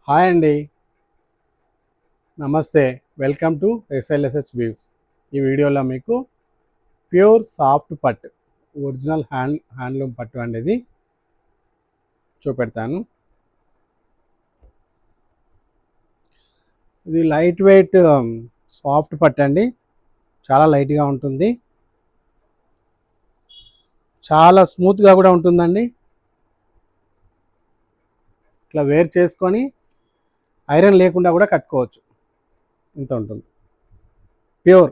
Hi అండి. నమస్తే. Welcome to SLSS views. ఈ వీడియోలో మీకు ప్యూర్ సాఫ్ట్ పట్టు ఒరిజినల్ హ్యాండ్లూమ్ పట్టు అనేది చూపెడతాను. ఇది లైట్ వెయిట్ సాఫ్ట్ పట్టు అండి. చాలా లైట్గా ఉంటుంది, చాలా స్మూత్గా కూడా ఉంటుందండి. ఇట్లా వేర్ చేసుకొని ఐరన్ లేకుండా కూడా కట్టుకోవచ్చు. ఇంత ఉంటుంది. ప్యూర్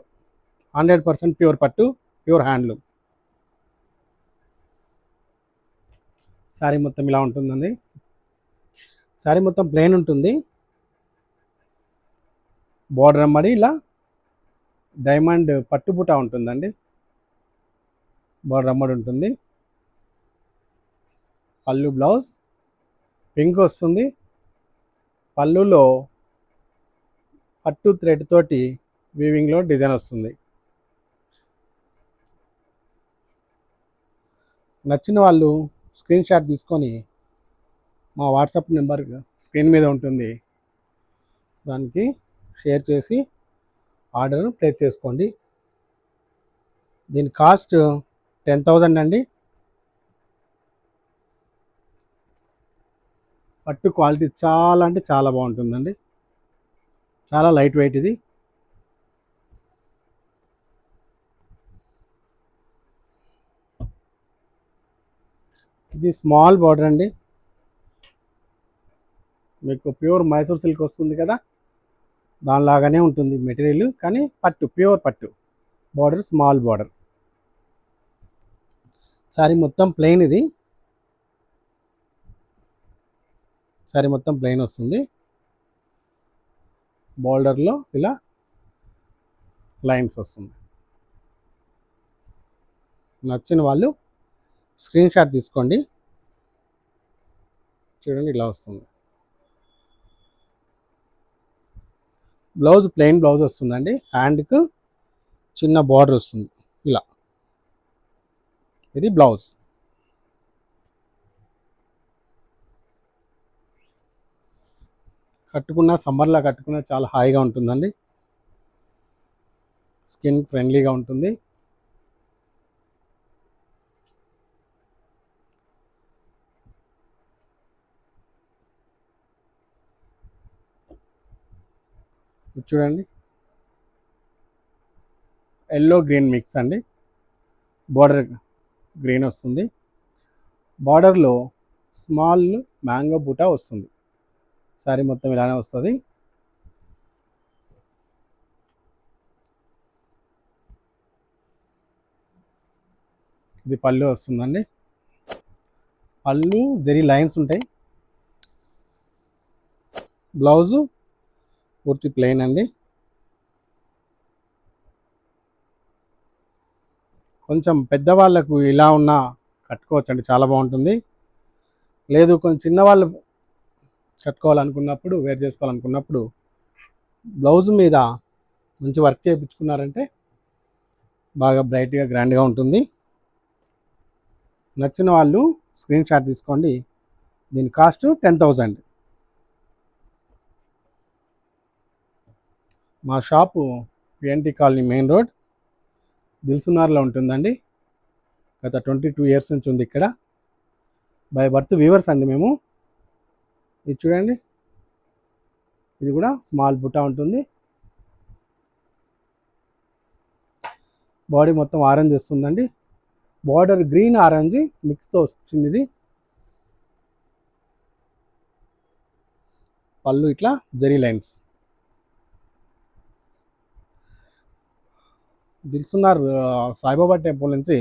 100% ప్యూర్ పట్టు, ప్యూర్ హ్యాండ్లూమ్. శారీ మొత్తం ఇలా ఉంటుందండి. శారీ మొత్తం ప్లెయిన్ ఉంటుంది. బోర్డర్ అమ్మడి ఇలా డైమండ్ పట్టుబుట ఉంటుందండి. బోర్డర్ అమ్మడి ఉంటుంది. పళ్ళు బ్లౌజ్ పింక్ వస్తుంది. పళ్ళులో పట్టు థ్రెడ్ తోటి వీవింగ్లో డిజైన్ వస్తుంది. నచ్చిన వాళ్ళు స్క్రీన్ షాట్ తీసుకొని మా వాట్సాప్ నెంబర్ స్క్రీన్ మీద ఉంటుంది, దానికి షేర్ చేసి ఆర్డర్ ప్లేస్ చేసుకోండి. దీని కాస్ట్ 10,000 అండి. పట్టు క్వాలిటీ చాలా అంటే చాలా బాగుంటుందండి. చాలా లైట్ వెయిట్ ఇది. ఇది స్మాల్ బార్డర్ అండి. మీకు ప్యూర్ మైసూర్ సిల్క్ వస్తుంది కదా, దానిలాగానే ఉంటుంది మెటీరియల్, కానీ పట్టు ప్యూర్ పట్టు. Border small border. శారీ మొత్తం ప్లెయిన్. ఇది శారీ మొత్తం ప్లెయిన్ వస్తుంది. బోర్డర్లో ఇలా లైన్స్ వస్తుంది. నచ్చిన వాళ్ళు స్క్రీన్ షాట్ తీసుకోండి. చూడండి, ఇలా వస్తుంది. బ్లౌజ్ ప్లెయిన్ బ్లౌజ్ వస్తుందండి. హ్యాండ్కు చిన్న బార్డర్ వస్తుంది ఇలా. ఇది బ్లౌజ్. కట్టుకున్న సమ్మర్లో కట్టుకున్న చాలా హాయిగా ఉంటుందండి. స్కిన్ ఫ్రెండ్లీగా ఉంటుంది. చూడండి, ఎల్లో గ్రీన్ మిక్స్ అండి. బార్డర్ గ్రీన్ వస్తుంది. బార్డర్లో స్మాల్ మ్యాంగో బూటా వస్తుంది. శారీ మొత్తం ఇలానే వస్తుంది. ఇది పళ్ళు వస్తుందండి. పళ్ళు జరీ లైన్స్ ఉంటాయి. బ్లౌజు పూర్తి ప్లెయిన్ అండి. కొంచెం పెద్దవాళ్ళకు ఇలా ఉన్న కట్టుకోవచ్చు అండి, చాలా బాగుంటుంది. లేదు కొంచెం చిన్నవాళ్ళు కట్టుకోవాలనుకున్నప్పుడు, వేర్ చేసుకోవాలనుకున్నప్పుడు బ్లౌజ్ మీద మంచి వర్క్ చేయించుకున్నారంటే బాగా బ్రైట్గా గ్రాండ్గా ఉంటుంది. నచ్చిన వాళ్ళు స్క్రీన్ షాట్ తీసుకోండి. దీని కాస్ట్ 10,000. మా shop PNT colony main road దిల్సునార్లో ఉంటుందండి. గత 22 years నుంచి ఉంది ఇక్కడ. బై బర్త్ వీవర్స్ అండి మేము. ఇది చూడండి, ఇది కూడా స్మాల్ బుట్టా ఉంటుంది. బాడీ మొత్తం ఆరెంజ్ వస్తుందండి. బార్డర్ గ్రీన్ ఆరెంజ్ మిక్స్తో వచ్చింది ఇది. పళ్ళు ఇట్లా జరీ లైన్స్. దిల్సునార్ సాయిబాబా టెంపుల్ నుంచి,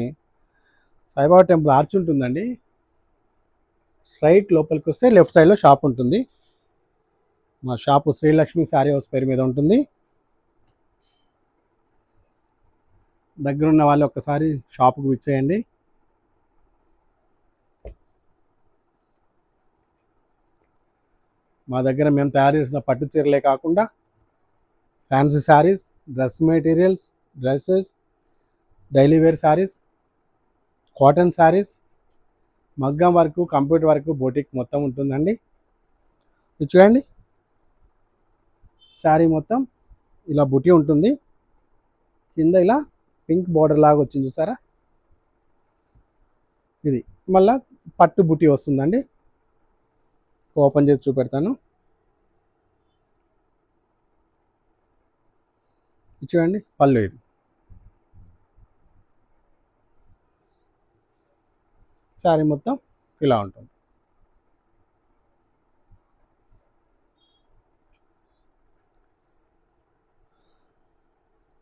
సాయిబాబా టెంపుల్ ఆర్చ్ ఉంటుందండి. స్ట్రైట్ లోపలికి వస్తే లెఫ్ట్ సైడ్లో షాప్ ఉంటుంది. మా షాపు శ్రీలక్ష్మి శారీ హౌస్ పేరు మీద ఉంటుంది. దగ్గరున్న వాళ్ళు ఒక్కసారి షాపుకు విచ్చేయండి. మా దగ్గర మేము తయారు చేసిన పట్టు చీరలే కాకుండా fancy sarees, dress materials, dresses, daily wear sarees, cotton sarees, మగ్గం వర్క్, కంప్యూటర్ వర్క్, బోటిక్ మొత్తం ఉంటుందండి. ఇది చూడండి, శారీ మొత్తం ఇలా బుటీ ఉంటుంది, కింద ఇలా పింక్ బార్డర్ లాగా వచ్చింది చూసారా, ఇది మళ్ళా పట్టు బుటీ వస్తుందండి. ఓపెన్ చేసి చూపెడతాను. చూడండి పళ్ళు, ఇది శారీ మొత్తం ఇలా ఉంటుంది.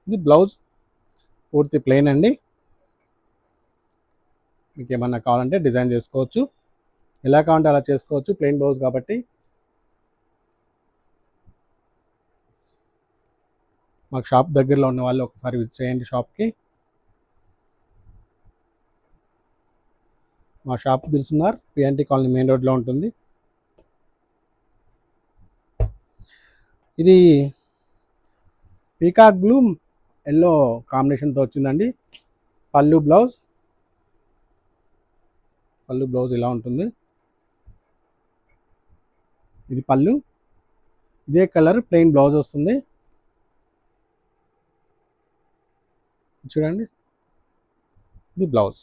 ఇది బ్లౌజ్ పూర్తి ప్లెయిన్ అండి. మీకు ఏమన్నా కావాలంటే డిజైన్ చేసుకోవచ్చు, ఎలా కావాలంటే అలా చేసుకోవచ్చు, ప్లెయిన్ బ్లౌజ్ కాబట్టి. మాకు షాప్ దగ్గరలో ఉన్న వాళ్ళు ఒకసారి విజిట్ చేయండి షాప్కి. మా shop Dilsukhnagar P&T colony main రోడ్లో ఉంటుంది. ఇది పీకాక్ బ్లూ ఎల్లో కాంబినేషన్తో వచ్చిందండి. పళ్ళు బ్లౌజ్ ఇలా ఉంటుంది. ఇది పళ్ళు, ఇదే కలర్ ప్లెయిన్ బ్లౌజ్ వస్తుంది. చూడండి, ఇది బ్లౌజ్.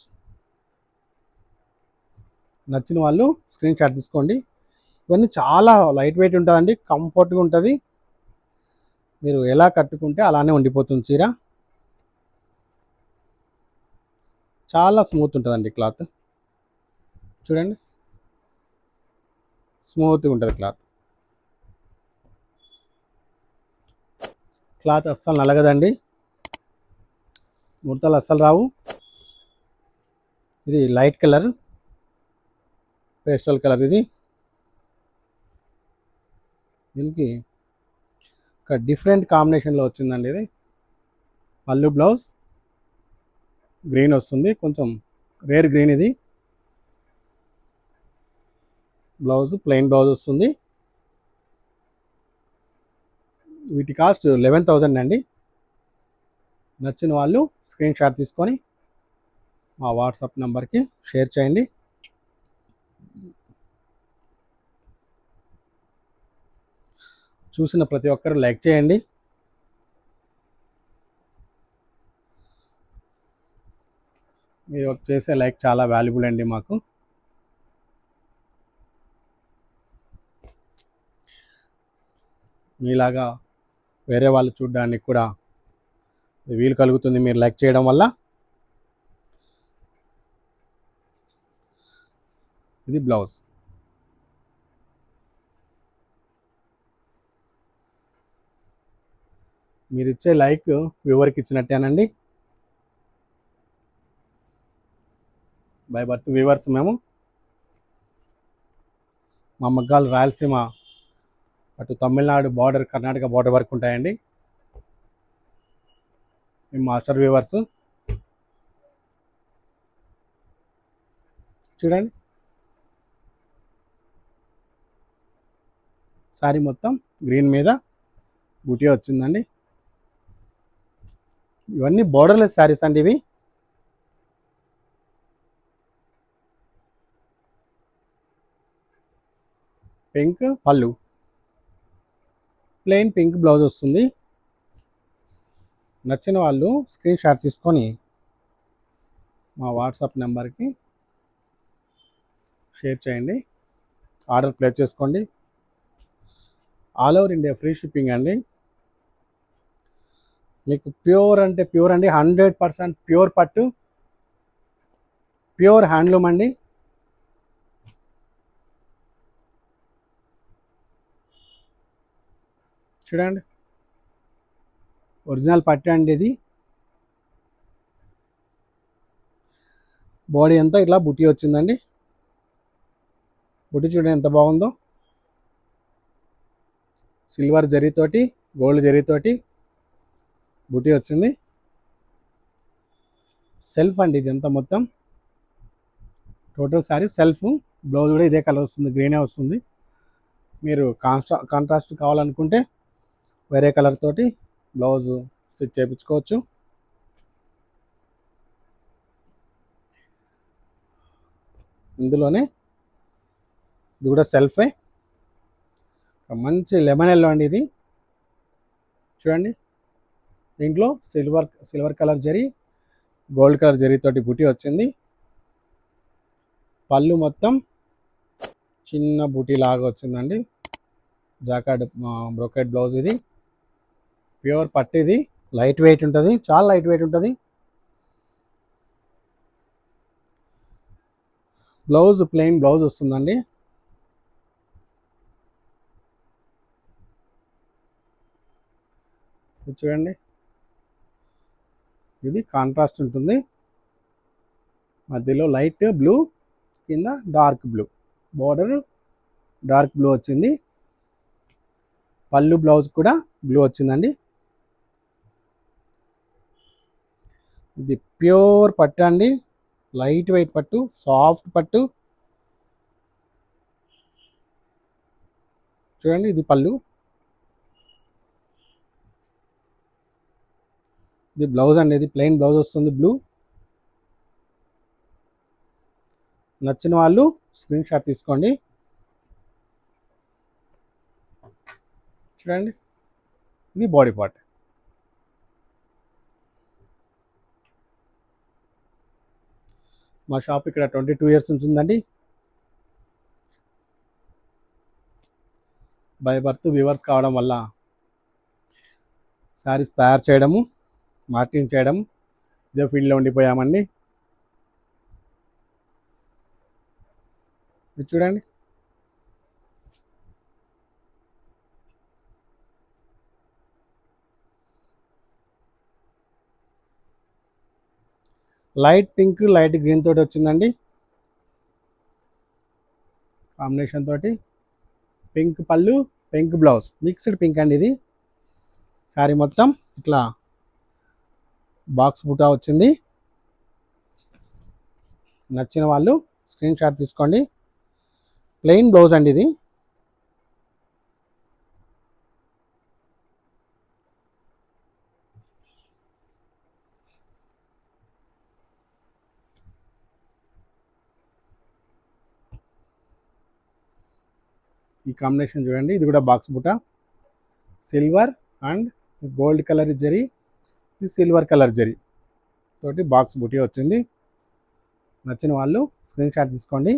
నచ్చిన వాళ్ళు స్క్రీన్ షాట్ తీసుకోండి. ఇవన్నీ చాలా లైట్ వెయిట్ ఉంటుందండి, కంఫర్ట్గా ఉంటుంది. మీరు ఎలా కట్టుకుంటే అలానే ఉండిపోతుంది చీర. చాలా స్మూత్ ఉంటుందండి క్లాత్. చూడండి, స్మూత్గా ఉంటుంది క్లాత్ అస్సలు నలగదండి, ముడతలు అస్సలు రావు. ఇది లైట్ కలర్, పేస్టల్ కలర్. దీనికి ఒక డిఫరెంట్ కాంబినేషన్లో వచ్చిందండి. ఇది పళ్ళు బ్లౌజ్ గ్రీన్ వస్తుంది, కొంచెం రేర్ గ్రీన్. ఇది బ్లౌజ్ ప్లెయిన్ బ్లౌజ్ వస్తుంది. వీటి కాస్ట్ 11,000 అండి. నచ్చిన వాళ్ళు స్క్రీన్ షాట్ తీసుకొని మా వాట్సాప్ నెంబర్కి షేర్ చేయండి. చూసిన ప్రతి ఒక్కరు లైక్ చేయండి. మీరు చేసే లైక్ చాలా వాల్యుబుల్ అండి మాకు. మీలాగా వేరే వాళ్ళు చూడడానికి కూడా వీలు కలుగుతుంది మీరు లైక్ చేయడం వల్ల. ఇది బ్లౌజ్. మీరు ఇచ్చే లైక్ వ్యూవర్కి ఇచ్చినట్టేనండి. బై బర్త్ వ్యూవర్స్ మేము. మా మగ్గాలు రాయలసీమ అటు తమిళనాడు బార్డర్, కర్ణాటక బార్డర్ వరకు ఉంటాయండి. మేము మాస్టర్ వ్యూవర్స్. చూడండి, శారీ మొత్తం గ్రీన్ మీద బూటీ వచ్చిందండి. ఇవన్నీ బోర్డర్లెస్ శారీస్ అండి. ఇవి పింక్ పళ్ళు, ప్లెయిన్ పింక్ బ్లౌజ్ వస్తుంది. నచ్చిన వాళ్ళు స్క్రీన్ షాట్ తీసుకొని మా వాట్సాప్ నెంబర్కి షేర్ చేయండి, ఆర్డర్ ప్లేస్ చేసుకోండి. All over India free shipping అండి. మీకు ప్యూర్ అంటే ప్యూర్ అండి, 100% ప్యూర్ పట్టు, ప్యూర్ హ్యాండ్లూమ్ అండి. చూడండి, ఒరిజినల్ పట్టు అండి. ఇది బాడీ అంతా ఇట్లా బుటీ వచ్చిందండి. బుటీ చూడండి ఎంత బాగుందో, సిల్వర్ జరీతోటి గోల్డ్ జరీతోటి బుటీ వచ్చింది. సెల్ఫ్ అండి ఇది ఎంత మొత్తం టోటల్ శారీ సెల్ఫ్. బ్లౌజ్ కూడా ఇదే కలర్ వస్తుంది, గ్రీనే వస్తుంది. మీరు కాంట్రాస్ట్ కావాలనుకుంటే వేరే కలర్ తోటి బ్లౌజ్ స్టిచ్ చేయించుకోవచ్చు. ఇందులోనే ఇది కూడా సెల్ఫే, మంచి లెమన్ ఎల్లో అండి. ఇది చూడండి, దీంట్లో silver colour zari, gold colour జరీతోటి బూటీ వచ్చింది. పళ్ళు మొత్తం చిన్న బూటీ లాగా వచ్చిందండి. జాకార్డ్ బ్రోకెట్ బ్లౌజ్ ఇది. ప్యూర్ పట్టు ఇది. లైట్ వెయిట్ ఉంటుంది, చాలా లైట్ వెయిట్ ఉంటుంది. బ్లౌజ్ ప్లెయిన్ బ్లౌజ్ వస్తుందండి. ఇది చూడండి, ఇది కాంట్రాస్ట్ ఉంటుంది. మధ్యలో లైట్ బ్లూ, కింద dark blue, border dark blue వచ్చింది. పళ్ళు బ్లౌజ్ కూడా బ్లూ వచ్చిందండి. ఇది ప్యూర్ పట్టు అండి, లైట్ వెయిట్ పట్టు, సాఫ్ట్ పట్టు. చూడండి, ఇది పళ్ళు, ఇది బ్లౌజ్ అండి. ఇది ప్లెయిన్ బ్లౌజ్ వస్తుంది బ్లూ. నచ్చిన వాళ్ళు స్క్రీన్ షాట్ తీసుకోండి. చూడండి, ఇది బాడీ పార్ట్. మా షాప్ ఇక్కడ 22 ఇయర్స్ నుంచి ఉందండి. బై బర్త్ వ్యూవర్స్ కావడం వల్ల శారీస్ తయారు చేయడము, మార్కెటింగ్ చేయడం, ఇదే ఫీల్డ్లో ఉండిపోయామండి. ఇది చూడండి, లైట్ పింక్ లైట్ గ్రీన్ తోటి వచ్చిందండి. కాంబినేషన్ తోటి పింక్ పళ్ళు, పింక్ బ్లౌజ్, మిక్స్డ్ పింక్ అండి. ఇది శారీ మొత్తం ఇట్లా బాక్స్ బుటా వచ్చింది. నచ్చిన వాళ్ళు స్క్రీన్ షాట్ తీసుకోండి. ప్లెయిన్ బ్లౌజ్ అండి ఇది. ఈ కాంబినేషన్ చూడండి, ఇది కూడా బాక్స్ బుటా, సిల్వర్ అండ్ గోల్డ్ కలర్ జరీ, ఇది సిల్వర్ కలర్ జరీ తోటి బాక్స్ బుటీ వచ్చింది. నచ్చిన వాళ్ళు స్క్రీన్ షాట్ తీసుకోండి.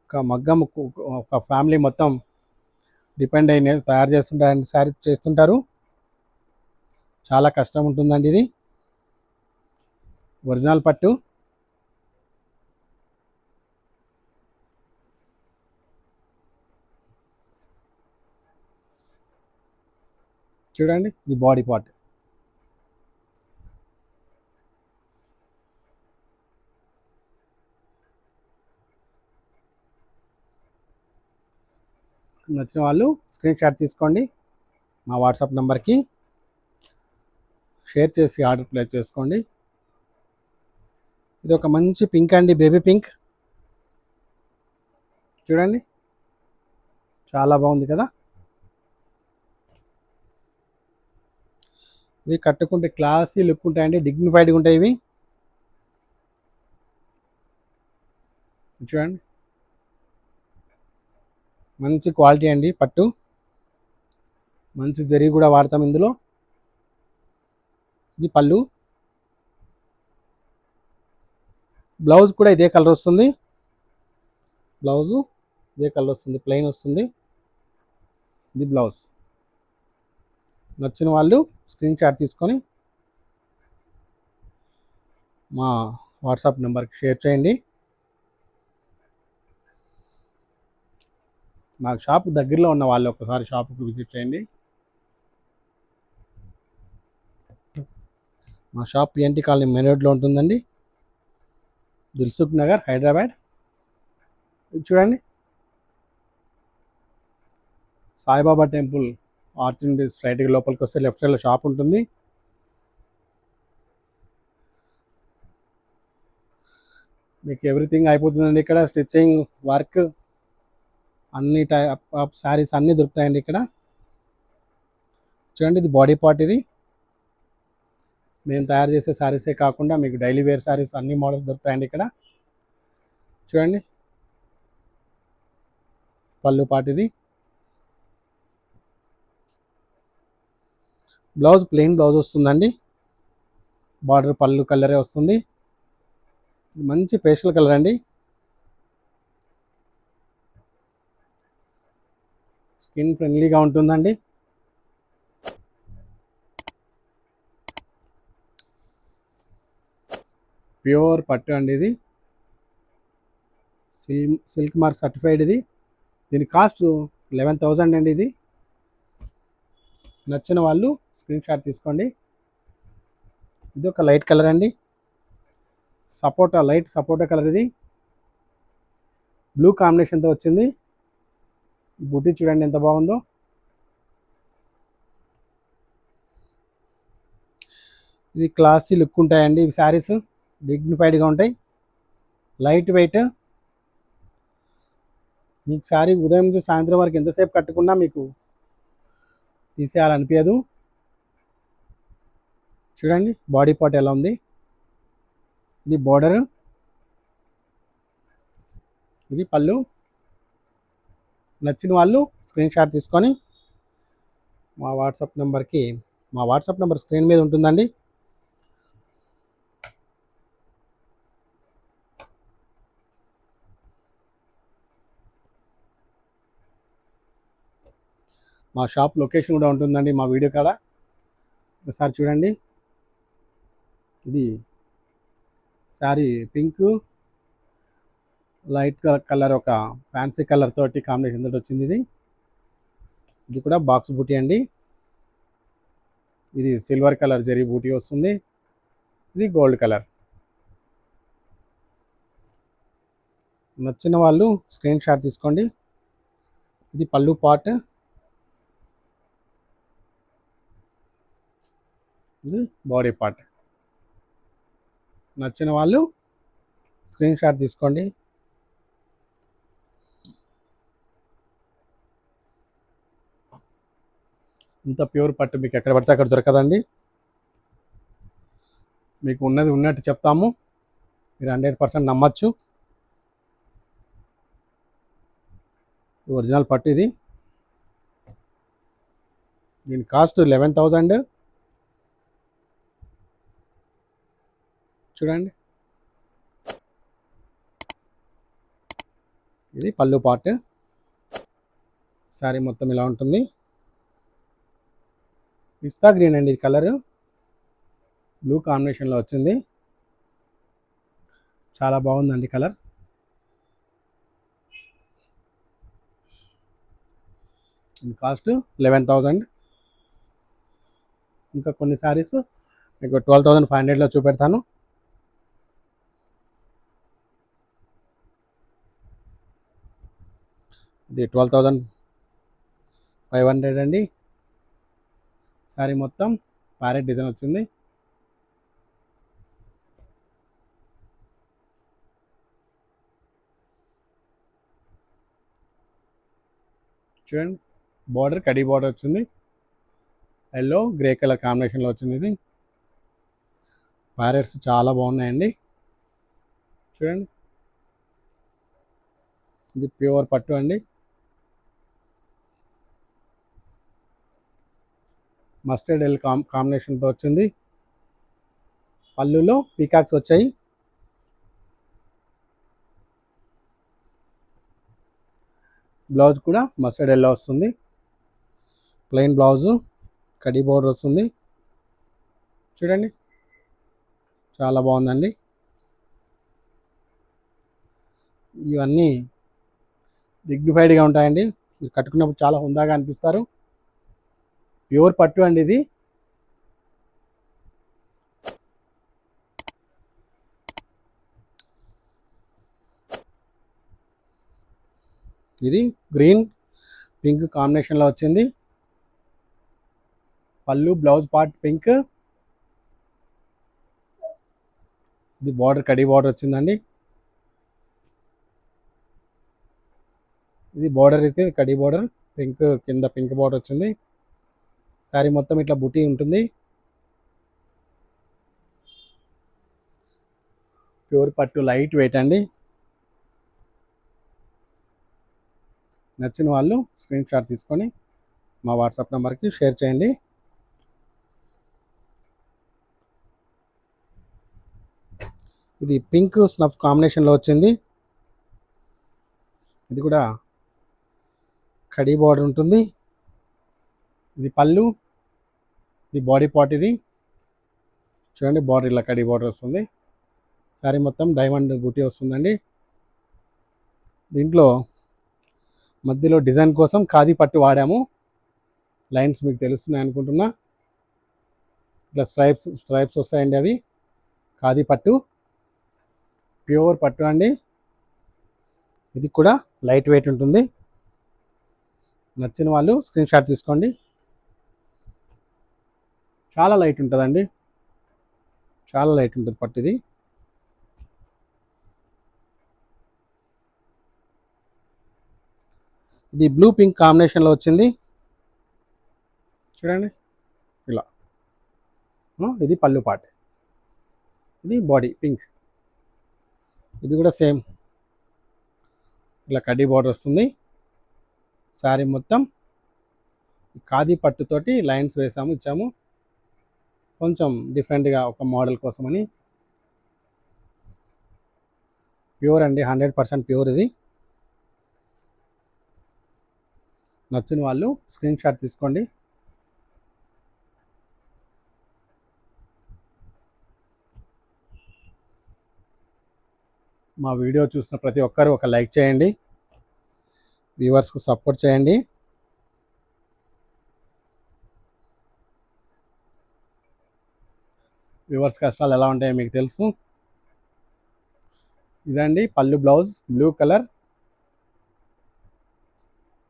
ఒక మగ్గం, ఒక ఫ్యామిలీ మొత్తం డిపెండ్ అయిన తయారు చేస్తుంటారు, శారీ చేస్తుంటారు. చాలా కష్టం ఉంటుందండి. ఇది ఒరిజినల్ పట్టు. చూడండి, ఇది బాడీ పార్ట్. నచ్చిన వాళ్ళు స్క్రీన్ షాట్ తీసుకోండి. మా వాట్సాప్ నెంబర్కి షేర్ చేసి ఆర్డర్ ప్లేస్ చేసుకోండి. ఇది ఒక మంచి పింక్ అండి, బేబీ పింక్. చూడండి, చాలా బాగుంది కదా. ఇవి కట్టుకుంటే క్లాసీ లుక్ ఉంటాయండి, డిగ్నిఫైడ్గా ఉంటాయి ఇవి. చూడండి, మంచి క్వాలిటీ అండి పట్టు. మంచి జరీ కూడా వాడతాం ఇందులో. ఇది పళ్ళు, బ్లౌజ్ కూడా ఇదే కలర్ వస్తుంది. బ్లౌజు ఇదే కలర్ వస్తుంది, ప్లెయిన్ వస్తుంది. ఇది బ్లౌజ్. నచ్చిన వాళ్ళు స్క్రీన్ షాట్ తీసుకొని మా వాట్సాప్ నెంబర్కి షేర్ చేయండి. మా షాప్ దగ్గరలో ఉన్న వాళ్ళు ఒకసారి షాప్కి విజిట్ చేయండి. మా షాప్ పిఎన్టీ కాలనీ మెయిన్ రోడ్లో ఉంటుందండి, దిల్సుఖ్ నగర్, హైదరాబాద్. ఇది చూడండి, సాయిబాబా టెంపుల్ ఆర్చ్ నుండి స్ట్రైట్గా లోపలికి వస్తే లెఫ్ట్ సైడ్లో షాప్ ఉంటుంది. మీకు ఎవ్రీథింగ్ అయిపోతుందండి ఇక్కడ. స్టిచ్చింగ్ వర్క్ అన్ని టైప్ ఆఫ్ శారీస్ అన్నీ దొరుకుతాయండి ఇక్కడ. చూడండి, ఇది బాడీ పార్ట్. ఇది మేము తయారు చేసే శారీసే కాకుండా మీకు డైలీ వేర్ శారీస్ అన్ని మోడల్స్ దొరుకుతాయండి ఇక్కడ. చూడండి, పళ్ళు పార్ట్ ఇది. బ్లౌజ్ ప్లెయిన్ బ్లౌజ్ వస్తుందండి. బార్డర్ పళ్ళు కలరే వస్తుంది. మంచి పేస్టల్ కలర్ అండి. స్కిన్ ఫ్రెండ్లీగా ఉంటుందండి. ప్యూర్ పట్టు అండి ఇది. సిల్క్ మార్క్ సర్టిఫైడ్ ఇది. దీని కాస్ట్ 11,000 అండి. ఇది నచ్చిన వాళ్ళు స్క్రీన్ షాట్ తీసుకోండి. ఇది ఒక లైట్ కలర్ అండి. లైట్ సపోటా కలర్ ఇది. బ్లూ కాంబినేషన్తో వచ్చింది. ఈ బుట్టి చూడండి ఎంత బాగుందో. ఇది క్లాసీ లుక్ ఉంటాయండి. ఇవి శారీస్ డిగ్నిఫైడ్గా ఉంటాయి. Light weight. మీకు శారీ ఉదయం నుంచి సాయంత్రం వరకు ఎంతసేపు కట్టుకున్నా మీకు తీసేయాలనిపించదు. చూడండి బాడీ పార్ట్ ఎలా ఉంది. ఇది బోర్డర్, ఇది పళ్ళు. నచ్చిన వాళ్ళు స్క్రీన్ షాట్ తీసుకొని మా వాట్సాప్ నెంబర్ స్క్రీన్ మీద ఉంటుందండి. మా షాప్ లొకేషన్ కూడా ఉంటుందండి మా వీడియో కాడ. ఒకసారి చూడండి. ఇది శారీ పింక్ లైట్ కలర్, ఒక ఫ్యాన్సీ కలర్ తోటి కాంబినేషన్ తోటి వచ్చింది. ఇది కూడా బాక్స్ బూటీ అండి. ఇది సిల్వర్ కలర్ జరీ బూటీ వస్తుంది. ఇది గోల్డ్ కలర్. నచ్చిన వాళ్ళు స్క్రీన్ షాట్ తీసుకోండి. ఇది పళ్ళు పార్ట్, ఇది బాడీ పార్ట్. నచ్చిన వాళ్ళు స్క్రీన్ షాట్ తీసుకోండి. ఇంత ప్యూర్ పట్టు మీకు ఎక్కడ పడితే అక్కడ దొరకదండి. మీకు ఉన్నది ఉన్నట్టు చెప్తాము, మీరు 100% నమ్మచ్చు. ఒరిజినల్ పట్టు ఇది. దీని కాస్ట్ 11,000. చూడండి, ఇది పళ్ళు పార్ట్. శారీ మొత్తం ఇలా ఉంటుంది. పిస్తా గ్రీన్ అండి ఇది కలర్. బ్లూ కాంబినేషన్లో వచ్చింది. చాలా బాగుందండి కలర్. కాస్ట్ 11,000. ఇంకా కొన్ని శారీస్ మీకు 12,500లో చూపెడతాను. ఇది 12,500 అండి. శారీ మొత్తం ప్యారెట్ డిజైన్ వచ్చింది. చూడండి, బార్డర్ కడీ బార్డర్ వచ్చింది. ఎల్లో గ్రే కలర్ కాంబినేషన్లో వచ్చింది. ఇది ప్యారెట్స్ చాలా బాగున్నాయండి. చూడండి, ఇది ప్యూర్ పట్టు అండి. మస్టర్డ్ ఎల్ కాంబినేషన్తో వచ్చింది. పళ్ళులో పీకాక్స్ వచ్చాయి. బ్లౌజ్ కూడా మస్టర్డ్ ఎల్లో వస్తుంది. ప్లెయిన్ బ్లౌజు, కడీ బోర్డర్ వస్తుంది. చూడండి, చాలా బాగుందండి. ఇవన్నీ డిగ్నిఫైడ్గా ఉంటాయండి. మీరు కట్టుకున్నప్పుడు చాలా హుందాగా అనిపిస్తారు. ప్యూర్ పట్టు అండి ఇది. ఇది గ్రీన్ పింక్ కాంబినేషన్లో వచ్చింది. పళ్ళు బ్లౌజ్ పార్ట్ పింక్. ఇది బార్డర్ కడీ బార్డర్ వచ్చిందండి. ఇది బార్డర్ అయితే కడీ బార్డర్ పింక్, కింద పింక్ బార్డర్ వచ్చింది. శారీ మొత్తం ఇట్లా బుటీ ఉంటుంది. ప్యూర్ పట్టు లైట్ వెయిట్ అండి. నచ్చిన వాళ్ళు స్క్రీన్ షాట్ తీసుకొని మా వాట్సాప్ నెంబర్కి షేర్ చేయండి. ఇది పింక్ స్నఫ్ కాంబినేషన్లో వచ్చింది. ఇది కూడా కడీ బార్డర్ ఉంటుంది. ఇది పళ్ళు, ఇది బాడీ పార్ట్. ఇది చూడండి, బార్డర్ ఇలా కడీ బార్డర్ వస్తుంది. శారీ మొత్తం డైమండ్ బూటీ వస్తుందండి. దీంట్లో మధ్యలో డిజైన్ కోసం ఖాదీ పట్టు వాడాము. లైన్స్ మీకు తెలుస్తున్నాయి అనుకుంటున్నా. ఇట్లా స్ట్రైప్స్ వస్తాయండి. అవి ఖాదీ పట్టు, ప్యూర్ పట్టు అండి. ఇది కూడా లైట్ వెయిట్ ఉంటుంది. నచ్చిన వాళ్ళు స్క్రీన్ షాట్ తీసుకోండి. చాలా లైట్ ఉంటుందండి, చాలా లైట్ ఉంటుంది పట్టు. ఇది బ్లూ పింక్ కాంబినేషన్లో వచ్చింది. చూడండి ఇలా. ఇది పళ్ళు పార్ట్, ఇది బాడీ పింక్. ఇది కూడా సేమ్ ఇలా కడ్డీ బార్డర్ వస్తుంది. శారీ మొత్తం ఖాదీ పట్టుతోటి లైన్స్ ఇచ్చాము కొంచెం డిఫరెంట్గా ఒక మోడల్ కోసమని. ప్యూర్ అండి, 100% ప్యూర్. ఇది నచ్చిన వాళ్ళు స్క్రీన్ షాట్ తీసుకోండి. మా వీడియో చూసిన ప్రతి ఒక్కరు ఒక లైక్ చేయండి. వ్యూవర్స్కు సపోర్ట్ చేయండి. వ్యూవర్స్ కష్టాలు ఎలా ఉంటాయో మీకు తెలుసు. ఇదండి పళ్ళు, blouse blue colour,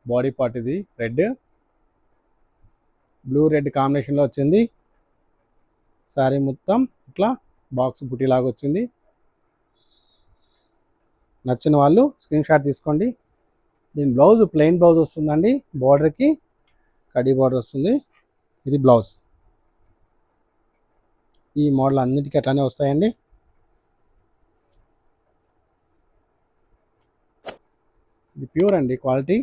body part ఇది రెడ్, బ్లూ రెడ్ కాంబినేషన్లో వచ్చింది. శారీ మొత్తం ఇట్లా బాక్స్ బుటీలాగా వచ్చింది. నచ్చిన వాళ్ళు స్క్రీన్ షాట్ తీసుకోండి. దీని బ్లౌజ్ ప్లెయిన్ బ్లౌజ్ వస్తుందండి. బార్డర్కి కడీ బార్డర్ వస్తుంది. ఇది బ్లౌజ్. ఈ మోడల్ అన్నిటికీ అట్లానే వస్తాయండి. ఇది ప్యూర్ అండి క్వాలిటీ.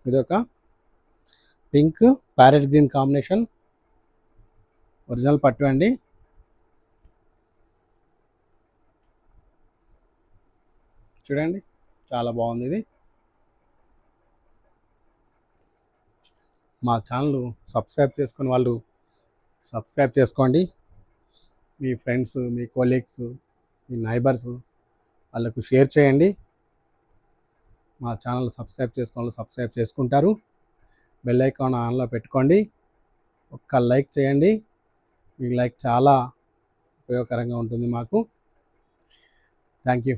ఇది ఒక pink parrot green combination, original పట్టు అండి. చూడండి చాలా బాగుంది. ఇది మా ఛానల్ సబ్స్క్రైబ్ చేసుకుని వాళ్ళు సబ్స్క్రైబ్ చేసుకోండి. మీ ఫ్రెండ్స్, మీ కొలీగ్స్, మీ నైబర్స్ వాళ్ళకు షేర్ చేయండి. మా ఛానల్ సబ్స్క్రైబ్ చేసుకోవాలి, సబ్స్క్రైబ్ చేసుకుంటారు. బెల్ ఐకాన్ ఆన్లో పెట్టుకోండి. ఒక్క లైక్ చేయండి. మీ లైక్ చాలా ఉపయోగకరంగా ఉంటుంది మాకు. Thank you.